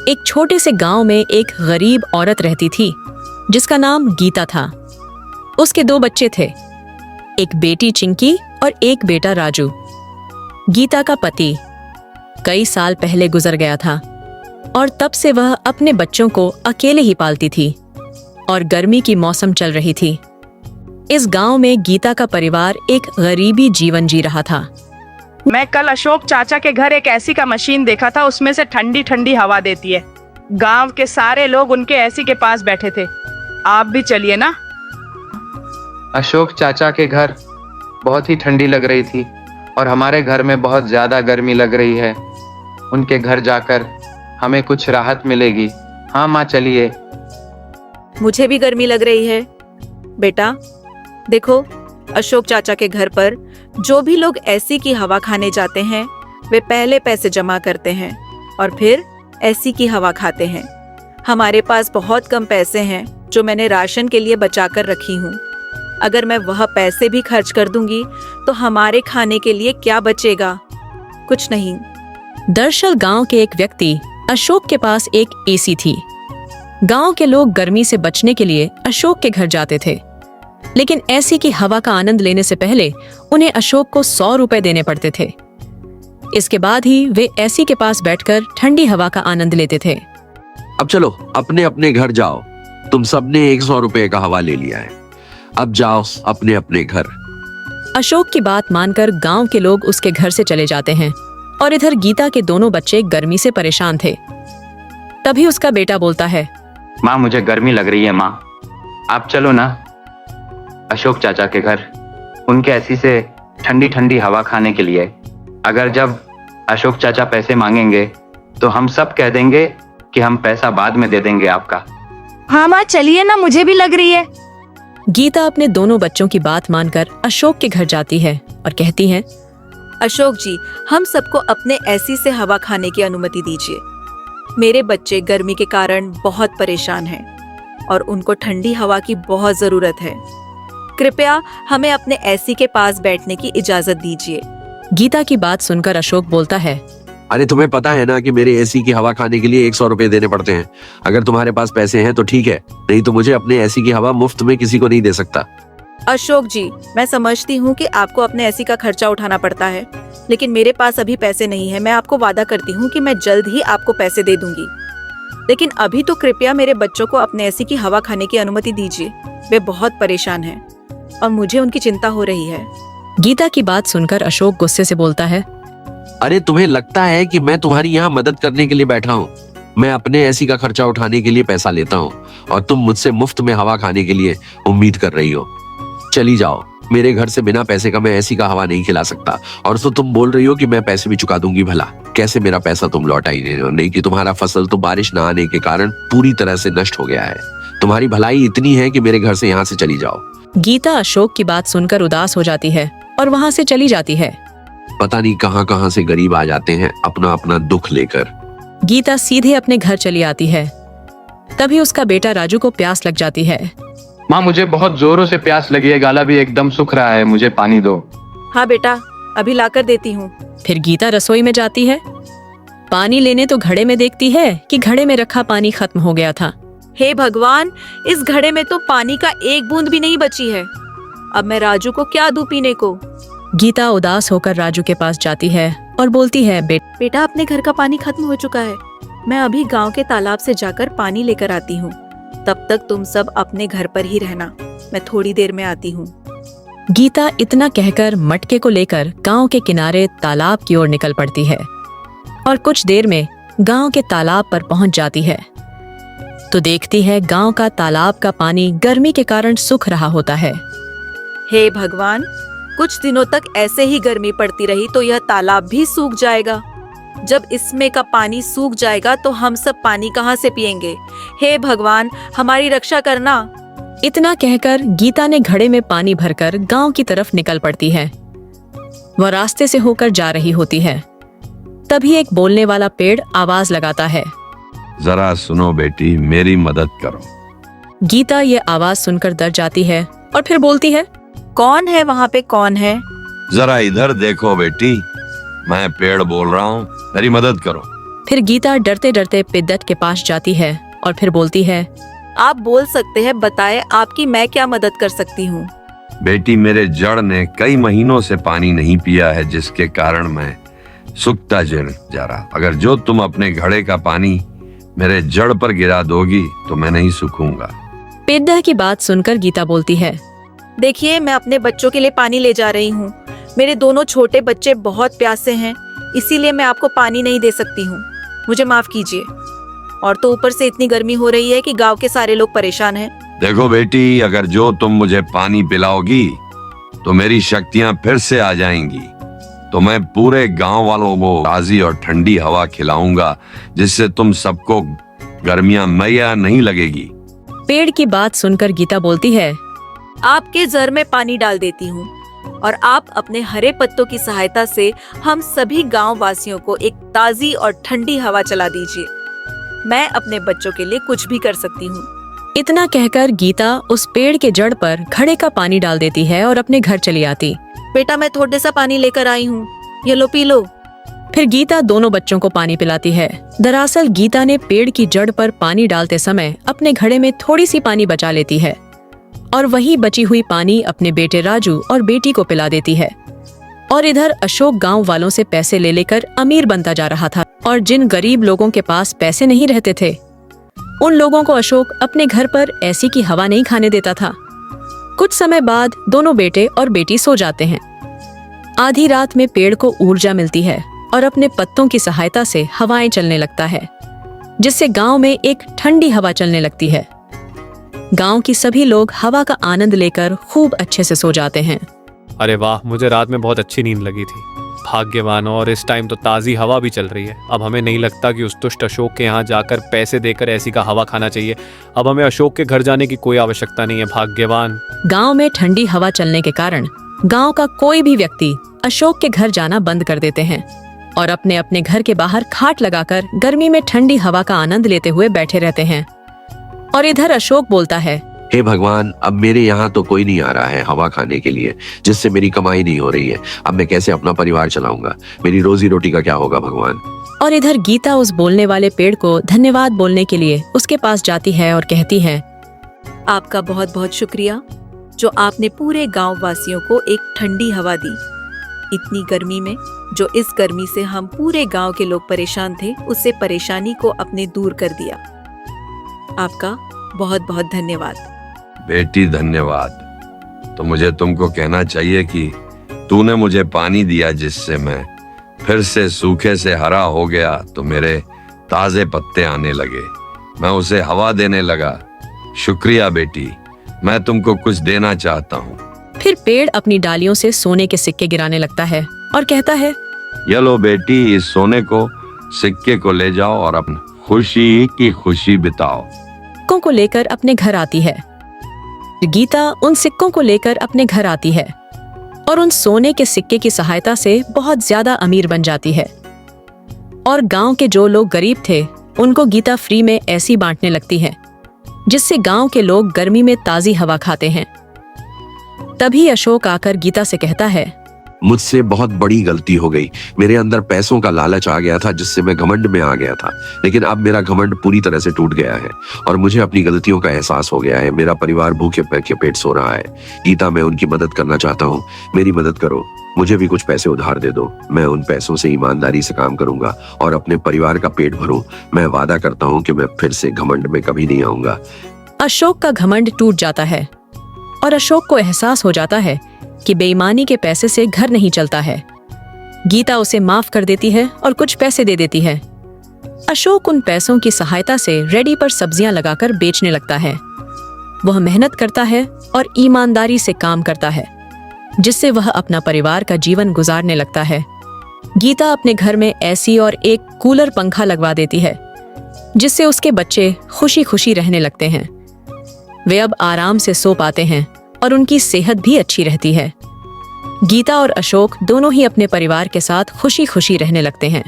एक छोटे से गांव में एक गरीब औरत रहती थी जिसका नाम गीता था। उसके 2 बच्चे थे, एक बेटी चिंकी और एक बेटा राजू। गीता का पति कई साल पहले गुजर गया था और तब से वह अपने बच्चों को अकेले ही पालती थी और गर्मी की मौसम चल रही थी। इस गांव में गीता का परिवार एक गरीबी जीवन जी रहा था। मैं कल अशोक चाचा के घर एक एसी का मशीन देखा था, उसमें से ठंडी ठंडी हवा देती है। गांव के सारे लोग उनके एसी के पास बैठे थे। आप भी चलिए ना। अशोक चाचा के घर बहुत ही ठंडी लग रही थी और हमारे घर में बहुत ज़्यादा गर्मी लग रही है। उनके घर जाकर हमें कुछ राहत मिलेगी। हाँ माँ, चलिए। मुझे भी गर्मी लग रही है। बेटा देखो, अशोक चाचा के घर पर जो भी लोग एसी की हवा खाने जाते हैं वे पहले पैसे जमा करते हैं और फिर एसी की हवा खाते हैं। हमारे पास बहुत कम पैसे हैं जो मैंने राशन के लिए बचा कर रखी हूँ। अगर मैं वह पैसे भी खर्च कर दूंगी तो हमारे खाने के लिए क्या बचेगा? कुछ नहीं। दरअसल गांव के एक व्यक्ति अशोक के पास एक एसी थी। गांव के लोग गर्मी से बचने के लिए अशोक के घर जाते थे, लेकिन एसी की हवा का आनंद लेने से पहले उन्हें अशोक को 100 रुपए देने पड़ते थे। इसके बाद ही वे एसी के पास बैठकर ठंडी हवा का आनंद लेते थे। अब चलो अपने अपने घर जाओ। तुम सबने 100 रुपए का हवा ले लिया है, अब जाओ अपने अपने घर। अशोक की बात मानकर गांव के लोग उसके घर से चले जाते हैं और इधर गीता के दोनों बच्चे गर्मी से परेशान थे। तभी उसका बेटा बोलता है, माँ मुझे गर्मी लग रही है माँ, आप चलो ना अशोक चाचा के घर, उनके एसी से ठंडी ठंडी हवा खाने के लिए। अगर जब अशोक चाचा पैसे मांगेंगे तो हम सब कह देंगे कि हम पैसा बाद में दे देंगे आपका। हाँ माँ, चलिए ना, मुझे भी लग रही है। गीता अपने दोनों बच्चों की बात मानकर अशोक के घर जाती है और कहती है, अशोक जी, हम सबको अपने एसी से हवा खाने की अनुमति दीजिए। मेरे बच्चे गर्मी के कारण बहुत परेशान हैं और उनको ठंडी हवा की बहुत जरूरत है। कृपया हमें अपने एसी के पास बैठने की इजाजत दीजिए। गीता की बात सुनकर अशोक बोलता है, अरे तुम्हें पता है ना कि मेरे एसी की हवा खाने के लिए 100 रुपए देने पड़ते हैं। अगर तुम्हारे पास पैसे हैं तो ठीक है, नहीं तो मुझे अपने एसी की हवा मुफ्त में किसी को नहीं दे सकता। अशोक जी, मैं समझती हूँ कि आपको अपने एसी का खर्चा उठाना पड़ता है, लेकिन मेरे पास अभी पैसे नहीं है। मैं आपको वादा करती हूँ कि मैं जल्द ही आपको पैसे दे दूंगी, लेकिन अभी तो कृपया मेरे बच्चों को अपने एसी की हवा खाने की अनुमति दीजिए। वे बहुत परेशान हैं और मुझे उनकी चिंता हो रही है। गीता की बात सुनकर अशोक गुस्से से बोलता है, अरे तुम्हें लगता है कि मैं तुम्हारी यहाँ मदद करने के लिए बैठा हूँ? मैं अपने एसी का खर्चा उठाने के लिए पैसा लेता हूँ और तुम मुझसे मुफ्त में हवा खाने के लिए उम्मीद कर रही हो। चली जाओ, मेरे घर से बिना पैसे का मैं एसी का हवा नहीं खिला सकता। और तो तुम बोल रही हो कि मैं पैसे भी चुका दूंगी। भला कैसे मेरा पैसा तुम लौटा ही नहीं कि तुम्हारा फसल तो बारिश न आने के कारण पूरी तरह से नष्ट हो गया है। तुम्हारी भलाई इतनी है कि मेरे घर से यहाँ से चली जाओ। गीता अशोक की बात सुनकर उदास हो जाती है और वहाँ से चली जाती है। पता नहीं कहाँ कहाँ से गरीब आ जाते हैं अपना अपना दुख लेकर। गीता सीधे अपने घर चली आती है। तभी उसका बेटा राजू को प्यास लग जाती है। माँ मुझे बहुत जोरों से प्यास लगी है, गाला भी एकदम सूख रहा है, मुझे पानी दो। हाँ बेटा, अभी लाकर देती हूँ। फिर गीता रसोई में जाती है। पानी लेने तो घड़े में देखती है कि घड़े में रखा पानी खत्म हो गया था। हे भगवान, इस घड़े में तो पानी का एक बूंद भी नहीं बची है। अब मैं राजू को क्या दूं पीने को? गीता उदास होकर राजू के पास जाती है और बोलती है, बेटा अपने घर का पानी खत्म हो चुका है। मैं अभी गांव के तालाब से जाकर पानी लेकर आती हूँ। तब तक तुम सब अपने घर पर ही रहना, मैं थोड़ी देर में आती हूँ। गीता इतना कहकर मटके को लेकर गांव के किनारे तालाब की ओर निकल पड़ती है और कुछ देर में गांव के तालाब पर पहुंच जाती है तो देखती है गांव का तालाब का पानी गर्मी के कारण सूख रहा होता है। हे भगवान, कुछ दिनों तक ऐसे ही गर्मी पड़ती रही तो यह तालाब भी सूख जाएगा। जब इसमें का पानी सूख जाएगा तो हम सब पानी कहाँ से पिएंगे? हे भगवान, हमारी रक्षा करना। इतना कहकर गीता ने घड़े में पानी भरकर गांव की तरफ निकल पड़ती है। वह रास्ते से होकर जा रही होती है। तभी एक बोलने वाला पेड़ आवाज लगाता है, जरा सुनो बेटी, मेरी मदद करो। गीता ये आवाज सुनकर डर जाती है और फिर बोलती है, कौन है वहाँ पे? कौन है? जरा इधर देखो बेटी, मैं पेड़ बोल रहा हूँ, मेरी मदद करो। फिर गीता डरते डरते पिद्दत के पास जाती है और फिर बोलती है, आप बोल सकते हैं, बताएं आपकी मैं क्या मदद कर सकती हूँ। बेटी, मेरे जड़ ने कई महीनों से पानी नहीं पिया है, जिसके कारण मैं सूखता जा रहा। अगर जो तुम अपने घड़े का पानी मेरे जड़ पर गिरा दोगी तो मैं नहीं सूखूंगा। पेद्दा की बात सुनकर गीता बोलती है, देखिए, मैं अपने बच्चों के लिए पानी ले जा रही हूँ। मेरे दोनों छोटे बच्चे बहुत प्यासे हैं, इसीलिए मैं आपको पानी नहीं दे सकती हूँ। मुझे माफ कीजिए। और तो ऊपर से इतनी गर्मी हो रही है कि गांव के सारे लोग परेशान हैं। देखो बेटी, अगर जो तुम मुझे पानी पिलाओगी तो मेरी शक्तियां फिर से आ जाएंगी। तो मैं पूरे गांव वालों को ताजी और ठंडी हवा खिलाऊंगा, जिससे तुम सबको गर्मियां मैया नहीं लगेगी। पेड़ की बात सुनकर गीता बोलती है, आपके जर में पानी डाल देती हूँ और आप अपने हरे पत्तों की सहायता से हम सभी गांव वासियों को एक ताजी और ठंडी हवा चला दीजिए। मैं अपने बच्चों के लिए कुछ भी कर सकती हूँ। इतना कहकर गीता उस पेड़ के जड़ पर घड़े का पानी डाल देती है और अपने घर चली आती। बेटा, मैं थोड़े सा पानी लेकर आई हूँ, ये लो पी लो। फिर गीता दोनों बच्चों को पानी पिलाती है। दरअसल गीता ने पेड़ की जड़ पर पानी डालते समय अपने घड़े में थोड़ी सी पानी बचा लेती है और वही बची हुई पानी अपने बेटे राजू और बेटी को पिला देती है। और इधर अशोक गांव वालों से पैसे ले लेकर अमीर बनता जा रहा था और जिन गरीब लोगों के पास पैसे नहीं रहते थे, उन लोगों को अशोक अपने घर पर एसी की हवा नहीं खाने देता था। कुछ समय बाद दोनों बेटे और बेटी सो जाते हैं। आधी रात में पेड़ को ऊर्जा मिलती है और अपने पत्तों की सहायता से हवाएं चलने लगता है, जिससे गांव में एक ठंडी हवा चलने लगती है। गांव की सभी लोग हवा का आनंद लेकर खूब अच्छे से सो जाते हैं। अरे वाह, मुझे रात में बहुत अच्छी नींद लगी थी। भाग्यवान, और इस टाइम तो ताज़ी हवा भी चल रही है। अब हमें नहीं लगता कि उस दुष्ट अशोक के यहाँ जाकर पैसे देकर ऐसी का हवा खाना चाहिए। अब हमें अशोक के घर जाने की कोई आवश्यकता नहीं है। भाग्यवान। गांव में ठंडी हवा चलने के कारण गांव का कोई भी व्यक्ति अशोक के घर जाना बंद कर देते हैं और अपने अपने घर के बाहर खाट लगाकर गर्मी में ठंडी हवा का आनंद लेते हुए बैठे रहते हैं। और इधर अशोक बोलता है, हे भगवान, अब मेरे यहाँ तो कोई नहीं आ रहा है हवा खाने के लिए, जिससे मेरी कमाई नहीं हो रही है। अब मैं कैसे अपना परिवार चलाऊंगा? मेरी रोजी रोटी का क्या होगा भगवान? और इधर गीता उस बोलने वाले पेड़ को धन्यवाद बोलने के लिए उसके पास जाती है और कहती है, आपका बहुत बहुत शुक्रिया, जो आपने पूरे गांव वासियों को एक ठंडी हवा दी। इतनी गर्मी में, जो इस गर्मी से हम पूरे गांव के लोग परेशान थे, उससे परेशानी को अपने दूर कर दिया। आपका बहुत बहुत धन्यवाद। बेटी धन्यवाद। तो मुझे तुमको कहना चाहिए कि तूने मुझे पानी दिया, जिससे मैं फिर से सूखे से हरा हो गया, तो मेरे ताजे पत्ते आने लगे, मैं उसे हवा देने लगा। शुक्रिया बेटी, मैं तुमको कुछ देना चाहता हूँ। फिर पेड़ अपनी डालियों से सोने के सिक्के गिराने लगता है और कहता है, ये लो बेटी, इस सोने को, सिक्के को ले जाओ और अपनी खुशी की खुशी बिताओ। सिक्कों को लेकर अपने घर आती है। गीता उन सिक्कों को लेकर अपने घर आती है और उन सोने के सिक्के की सहायता से बहुत ज्यादा अमीर बन जाती है। और गांव के जो लोग गरीब थे, उनको गीता फ्री में ऐसी बांटने लगती है, जिससे गांव के लोग गर्मी में ताजी हवा खाते हैं। तभी अशोक आकर गीता से कहता है, मुझसे बहुत बड़ी गलती हो गई। मेरे अंदर पैसों का लालच आ गया था, जिससे मैं घमंड में आ गया था। लेकिन अब मेरा घमंड पूरी तरह से टूट गया है और मुझे अपनी गलतियों का एहसास हो गया है। मेरा परिवार भूखे के पेट सो रहा है। गीता, मैं उनकी मदद करना चाहता हूँ, मेरी मदद करो। मुझे भी कुछ पैसे उधार दे दो। मैं उन पैसों से ईमानदारी से काम करूंगा और अपने परिवार का पेट भरूं। मैं वादा करता हूँ कि मैं फिर से घमंड में कभी नहीं आऊंगा। अशोक का घमंड टूट जाता है और अशोक को एहसास हो जाता है कि बेईमानी के पैसे से घर नहीं चलता है। गीता उसे माफ कर देती है और कुछ पैसे दे देती है। अशोक उन पैसों की सहायता से रेडी पर सब्जियां लगाकर बेचने लगता है। वह मेहनत करता है और ईमानदारी से काम करता है, जिससे वह अपना परिवार का जीवन गुजारने लगता है। गीता अपने घर में एसी और एक कूलर पंखा लगवा देती है, जिससे उसके बच्चे खुशी खुशी रहने लगते हैं। वे अब आराम से सो पाते हैं और उनकी सेहत भी अच्छी रहती है। गीता और अशोक दोनों ही अपने परिवार के साथ खुशी खुशी रहने लगते हैं।